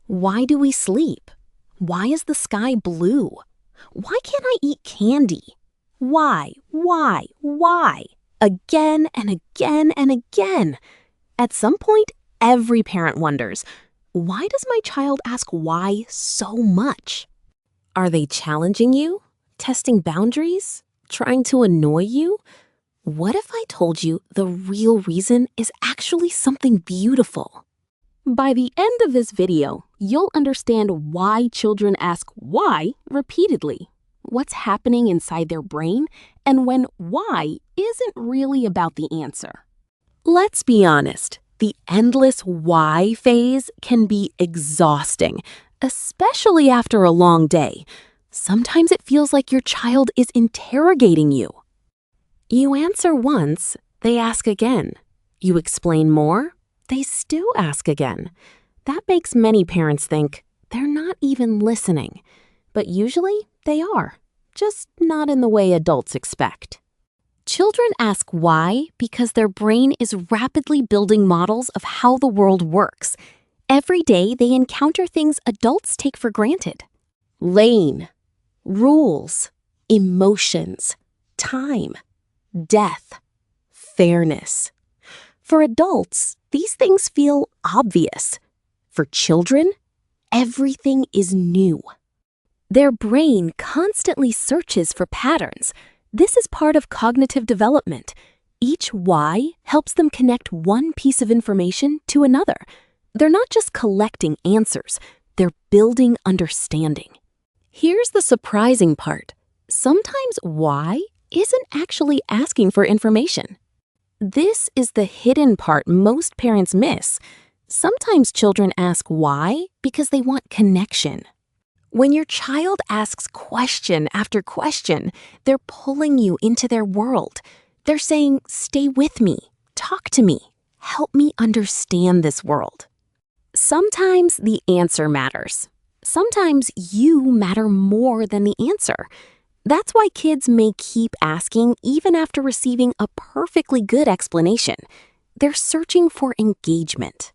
Why do we sleep? Why is the sky blue? Why can't I eat candy? Why? Again and again and again. At some point, every parent wonders, why does my child ask why so much? Are they challenging you? Testing boundaries? Trying to annoy you? What if I told you the real reason is actually something beautiful? By the end of this video, you'll understand why children ask why repeatedly, what's happening inside their brain, and when why isn't really about the answer. Let's be honest, the endless why phase can be exhausting, especially after a long day. Sometimes it feels like your child is interrogating you. You answer once, they ask again. You explain more, they still ask again. That makes many parents think they're not even listening. But usually they are, just not in the way adults expect. Children ask why because their brain is rapidly building models of how the world works. Every day they encounter things adults take for granted. Lane, rules, emotions, time, death, fairness. For adults, these things feel obvious. For children, everything is new. Their brain constantly searches for patterns. This is part of cognitive development. Each why helps them connect one piece of information to another. They're not just collecting answers, they're building understanding. Here's the surprising part. Sometimes why isn't actually asking for information. This is the hidden part most parents miss. Sometimes children ask why because they want connection. When your child asks question after question, they're pulling you into their world. They're saying, stay with me, talk to me, help me understand this world. Sometimes the answer matters. Sometimes you matter more than the answer. That's why kids may keep asking even after receiving a perfectly good explanation. They're searching for engagement.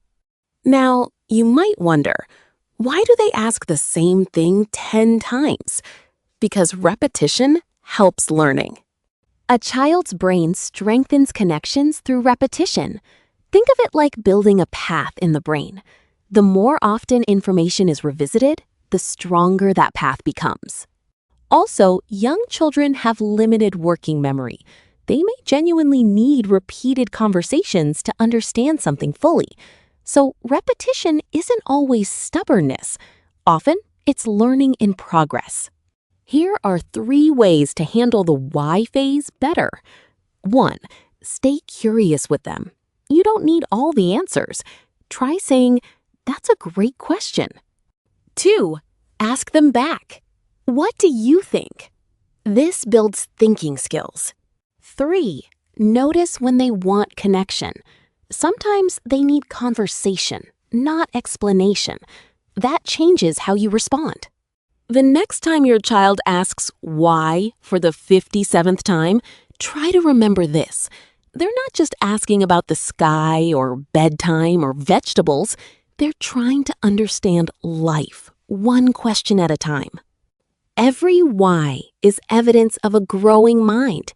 Now, you might wonder, why do they ask the same thing 10 times? Because repetition helps learning. A child's brain strengthens connections through repetition. Think of it like building a path in the brain. The more often information is revisited, the stronger that path becomes. Also, young children have limited working memory. They may genuinely need repeated conversations to understand something fully. So repetition isn't always stubbornness. Often, it's learning in progress. Here are 3 ways to handle the why phase better. 1. Stay curious with them. You don't need all the answers. Try saying, "That's a great question." 2. Ask them back. What do you think? This builds thinking skills. 3. Notice when they want connection. Sometimes they need conversation, not explanation. That changes how you respond. The next time your child asks why for the 57th time, try to remember this. They're not just asking about the sky or bedtime or vegetables. They're trying to understand life, one question at a time. Every why is evidence of a growing mind.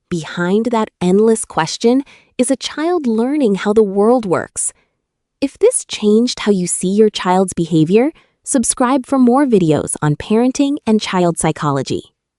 Behind that endless question is a child learning how the world works. If this changed how you see your child's behavior, subscribe for more videos on parenting and child psychology.